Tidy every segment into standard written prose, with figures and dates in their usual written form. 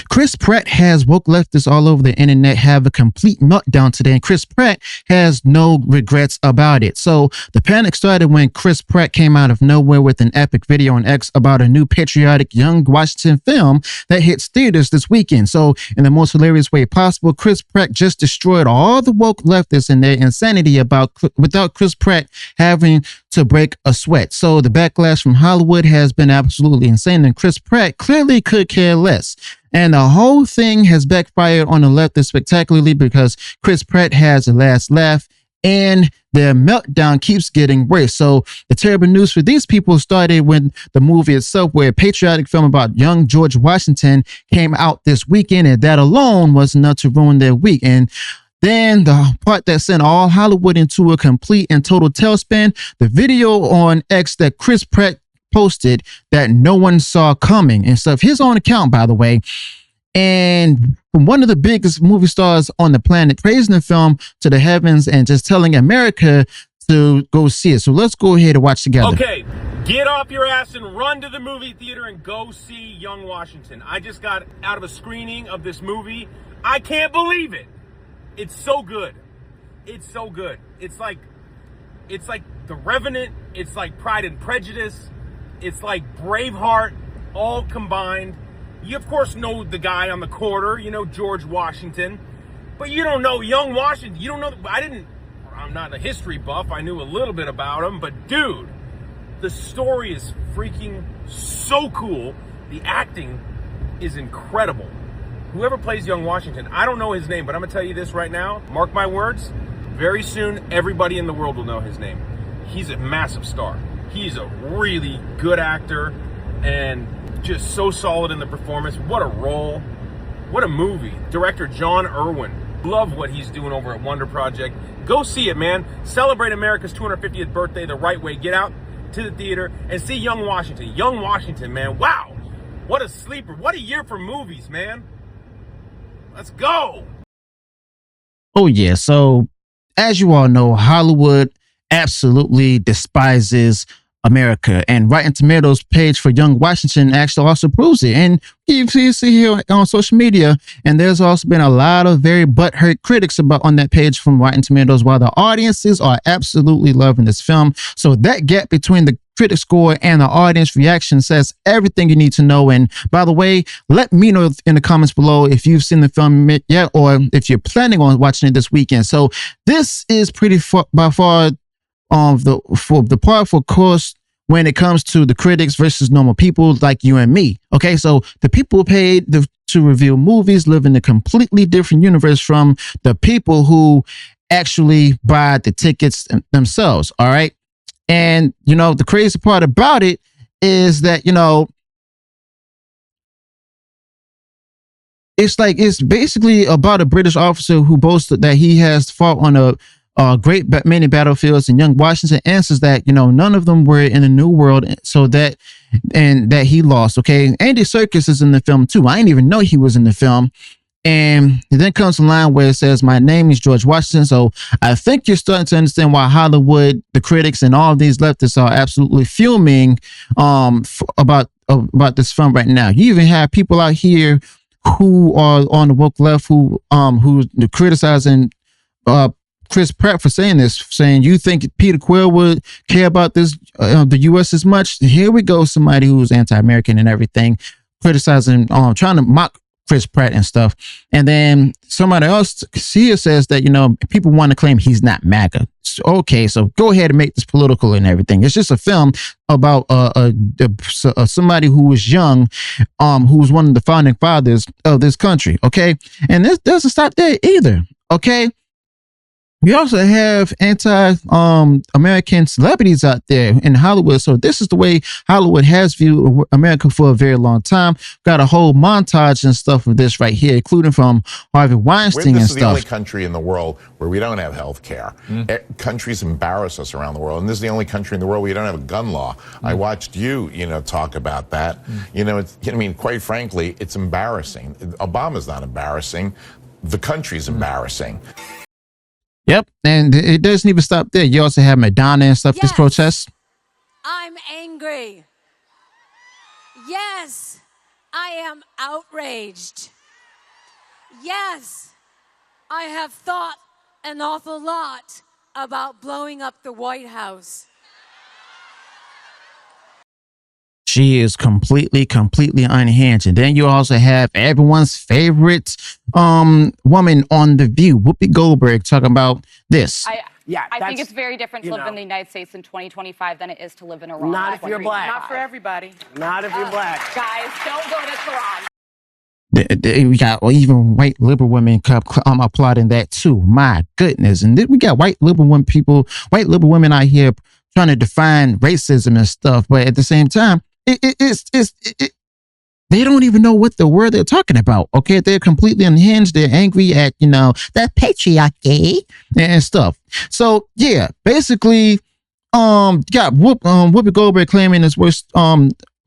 Chris Pratt has woke leftists all over the internet have a complete meltdown today, and Chris Pratt has no regrets about it. So the panic started when Chris Pratt came out of nowhere with an epic video on X about a new patriotic young Washington film that hits theaters this weekend. So in the most hilarious way possible, Chris Pratt just destroyed all the woke leftists and their insanity without Chris Pratt having to break a sweat. So the backlash from Hollywood has been absolutely insane, and Chris Pratt clearly could care less. And the whole thing has backfired on the leftists spectacularly because Chris Pratt has the last laugh and their meltdown keeps getting worse. So the terrible news for these people started when the movie itself, where a patriotic film about young George Washington, came out this weekend, and that alone was enough to ruin their week. And then the part that sent all Hollywood into a complete and total tailspin, the video on X that Chris Pratt posted that no one saw coming and stuff, his own account, by the way, and from one of the biggest movie stars on the planet, praising the film to the heavens and just telling America to go see it. So let's go ahead and watch together. Okay, get off your ass and run to the movie theater and go see Young Washington. I just got out of a screening of this movie. I can't believe it. It's so good. It's so good. It's like The Revenant. It's like Pride and Prejudice. It's like Braveheart, all combined. You, of course, know the guy on the corner, you know, George Washington, but you don't know young Washington. You don't know, I'm not a history buff. I knew a little bit about him, but dude, the story is freaking so cool. The acting is incredible. Whoever plays young Washington, I don't know his name, but I'm gonna tell you this right now. Mark my words, very soon, everybody in the world will know his name. He's a massive star. He's a really good actor and just so solid in the performance. What a role. What a movie. Director John Irwin. Love what he's doing over at Wonder Project. Go see it, man. Celebrate America's 250th birthday the right way. Get out to the theater and see Young Washington. Young Washington, man. Wow. What a sleeper. What a year for movies, man. Let's go. Oh, yeah. So as you all know, Hollywood absolutely despises America, and Rotten Tomatoes page for Young Washington actually also proves it. And you see here on social media, and there's also been a lot of very butthurt critics on that page from Rotten Tomatoes, while the audiences are absolutely loving this film. So that gap between the critic score and the audience reaction says everything you need to know. And by the way, let me know in the comments below if you've seen the film yet, or if you're planning on watching it this weekend. So this is pretty by far the part, for course, when it comes to the critics versus normal people like you and me. Okay, so the people paid to review movies live in a completely different universe from the people who actually buy the tickets themselves. All right. And, you know, the crazy part about it is that, you know, it's basically about a British officer who boasted that he has fought on a great many battlefields, and Young Washington answers that, you know, none of them were in the New World, so that he lost. Okay, Andy Serkis is in the film too. I didn't even know he was in the film. And then comes a line where it says, "My name is George Washington." So I think you're starting to understand why Hollywood, the critics, and all of these leftists are absolutely fuming about this film right now. You even have people out here who are on the woke left who criticizing Chris Pratt for saying this, saying, "You think Peter Quill would care about this, the U.S. as much?" Here we go, somebody who's anti-American and everything, criticizing, trying to mock Chris Pratt and stuff. And then somebody else here says that, you know, people want to claim he's not MAGA. So, okay, so go ahead and make this political and everything. It's just a film about somebody who was young, who was one of the founding fathers of this country. Okay, and this doesn't stop there either. Okay. We also have anti-American celebrities out there in Hollywood. So this is the way Hollywood has viewed America for a very long time. Got a whole montage and stuff of this right here, including from Harvey Weinstein and stuff. This is the only country in the world where we don't have health care. Countries embarrass us around the world. And this is the only country in the world where you don't have a gun law. I watched you talk about that. You know, I mean, quite frankly, it's embarrassing. Obama's not embarrassing. The country's embarrassing. Yep, and it doesn't even stop there. You also have Madonna and stuff, this protest. I'm angry. Yes, I am outraged. Yes, I have thought an awful lot about blowing up the White House. She is completely unhinged. And then you also have everyone's favorite woman on The View, Whoopi Goldberg, talking about this. I think it's very different to live in the United States in 2025 than it is to live in Iran. Not if you're black. Not for everybody. Not if you're black. Guys, don't go to Tehran. We got even white liberal women applauding that too. My goodness. And then we got white liberal women out here trying to define racism and stuff. But at the same time, they don't even know what the word they're talking about. Okay. They're completely unhinged. They're angry at, that patriarchy and stuff. So yeah, basically, you got Whoopi Goldberg claiming it's worse,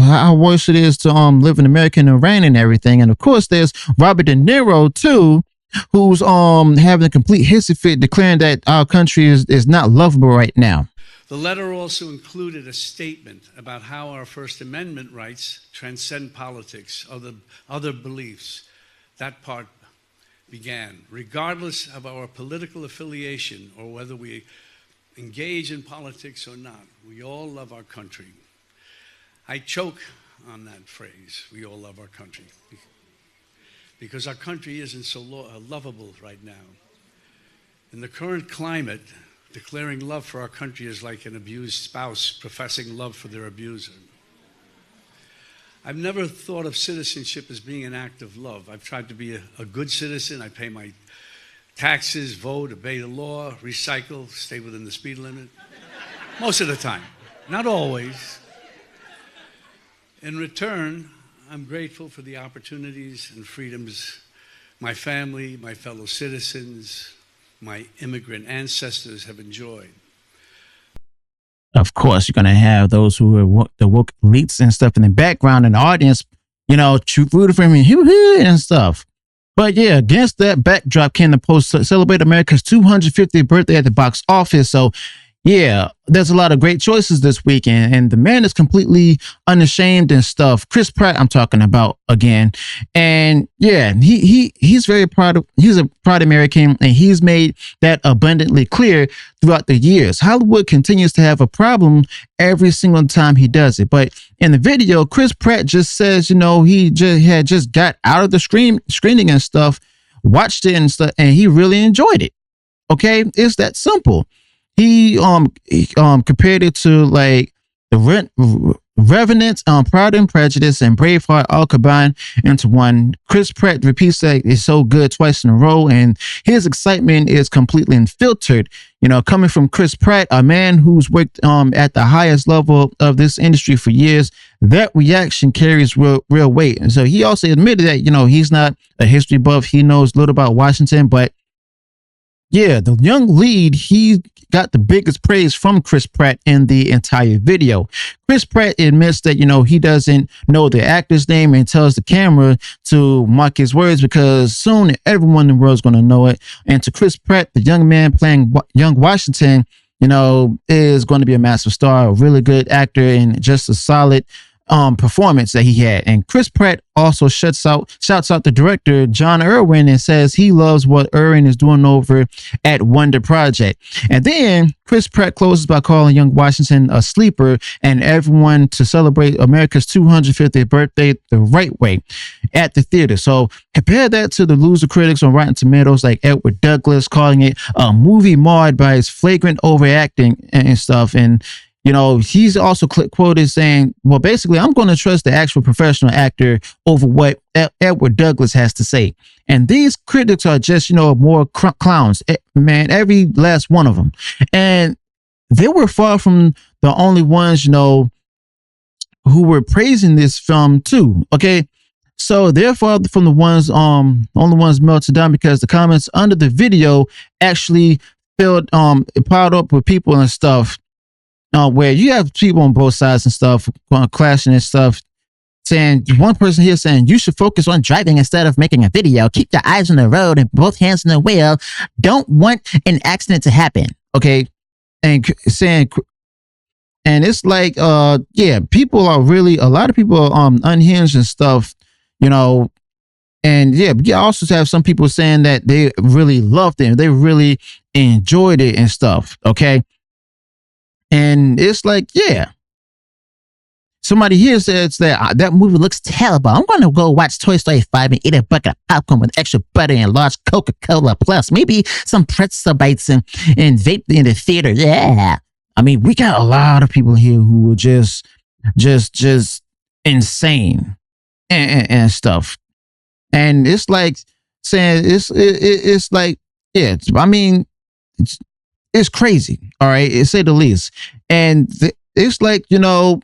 how worse it is to live in America and Iran and everything. And of course, there's Robert De Niro too, who's having a complete hissy fit, declaring that our country is not lovable right now. The letter also included a statement about how our First Amendment rights transcend politics, other beliefs. That part began, regardless of our political affiliation or whether we engage in politics or not, we all love our country. I choke on that phrase, we all love our country, because our country isn't so lovable right now. In the current climate, declaring love for our country is like an abused spouse professing love for their abuser. I've never thought of citizenship as being an act of love. I've tried to be a good citizen. I pay my taxes, vote, obey the law, recycle, stay within the speed limit. Most of the time, not always. In return, I'm grateful for the opportunities and freedoms my family, my fellow citizens, my immigrant ancestors have enjoyed. Of course, you're going to have those who are the woke elites and stuff in the background in the audience, rooting for me and stuff. But yeah, against that backdrop came the post celebrate America's 250th birthday at the box office. So yeah, there's a lot of great choices this weekend, and the man is completely unashamed and stuff. Chris Pratt, I'm talking about again, and yeah, he's very proud. He's a proud American, and he's made that abundantly clear throughout the years. Hollywood continues to have a problem every single time he does it, but in the video, Chris Pratt just says, he just got out of the screening and stuff, watched it and stuff, and he really enjoyed it. Okay, it's that simple. He compared it to like the Revenant, Pride and Prejudice, and Braveheart all combined into one. Chris Pratt repeats that it's so good twice in a row, and his excitement is completely unfiltered. Coming from Chris Pratt, a man who's worked at the highest level of this industry for years, that reaction carries real weight. And so he also admitted that he's not a history buff. He knows little about Washington, but yeah, the young lead, he got the biggest praise from Chris Pratt in the entire video. Chris Pratt admits that, he doesn't know the actor's name and tells the camera to mark his words because soon everyone in the world is going to know it. And to Chris Pratt, the young man playing young Washington, is going to be a massive star, a really good actor, and just a solid performance that he had. And Chris Pratt also shouts out the director John Irwin and says he loves what Irwin is doing over at Wonder Project. And then Chris Pratt closes by calling young Washington a sleeper and everyone to celebrate America's 250th birthday the right way at the theater. So compare that to the loser critics on Rotten Tomatoes like Edward Douglas calling it a movie marred by its flagrant overacting and stuff. And he's also quoted saying, well, basically, I'm going to trust the actual professional actor over what Edward Douglas has to say. And these critics are just, more clowns, man, every last one of them. And they were far from the only ones, who were praising this film too. Okay. So they're far from the ones, only ones melted down because the comments under the video actually piled up with people and stuff. Where you have people on both sides and stuff clashing and stuff, saying one person here saying you should focus on driving instead of making a video. Keep your eyes on the road and both hands on the wheel. Don't want an accident to happen. Okay, and saying, and it's like, yeah, people are really a lot of people are unhinged and stuff. And yeah, but you also have some people saying that they really loved it, they really enjoyed it and stuff. Okay. And it's like, yeah. Somebody here says that that movie looks terrible. I'm going to go watch Toy Story 5 and eat a bucket of popcorn with extra butter and large Coca-Cola, plus maybe some pretzel bites and vape in the theater. Yeah. I mean, we got a lot of people here who are just insane and stuff. And it's like saying it's like, yeah, I mean, it's crazy. All right. To say the least. And it's like, you know,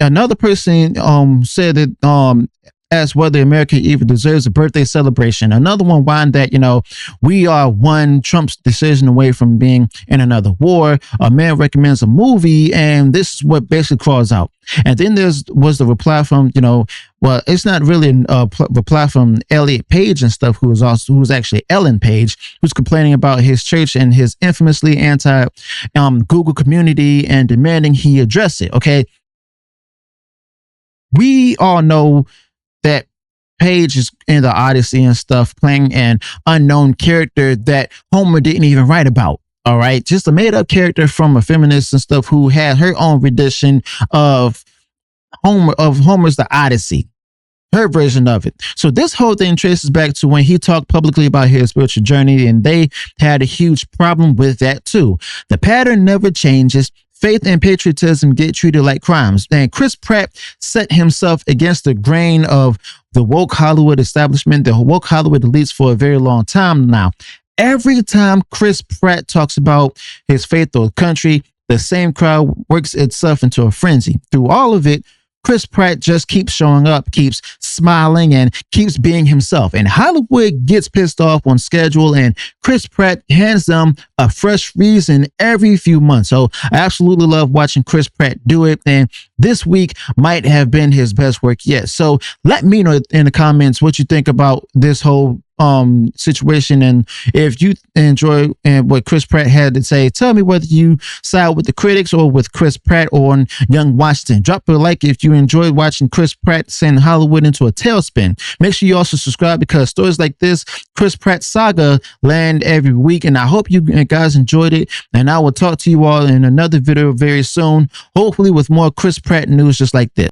another person said that asked whether America even deserves a birthday celebration. Another one whined that, you know, we are one Trump's decision away from being in another war. A man recommends a movie, and this is what basically crawls out. And then was the reply from, you know, well, it's not really a reply from Elliot Page and stuff, who's actually Ellen Page, who's complaining about his church and his infamously anti Google community and demanding he address it. Okay. We all know that Paige is in the Odyssey and stuff, playing an unknown character that Homer didn't even write about. All right. Just a made up character from a feminist and stuff who had her own rendition of Homer's The Odyssey, her version of it. So this whole thing traces back to when he talked publicly about his spiritual journey, and they had a huge problem with that too. The pattern never changes. Faith and patriotism get treated like crimes. And Chris Pratt set himself against the grain of the woke Hollywood establishment, the woke Hollywood elites, for a very long time now. Every time Chris Pratt talks about his faith or country, the same crowd works itself into a frenzy. Through all of it, Chris Pratt just keeps showing up, keeps smiling, and keeps being himself. And Hollywood gets pissed off on schedule, and Chris Pratt hands them a fresh reason every few months. So I absolutely love watching Chris Pratt do it. And this week might have been his best work yet. So let me know in the comments what you think about this whole situation, and if you enjoy what Chris Pratt had to say. Tell me whether you side with the critics or with Chris Pratt or on Young Washington. Drop a like if you enjoyed watching Chris Pratt send Hollywood into a tailspin. Make sure you also subscribe, because stories like this Chris Pratt saga land every week. And I hope you guys enjoyed it, and I will talk to you all in another video very soon, hopefully with more Chris Pratt news just like this.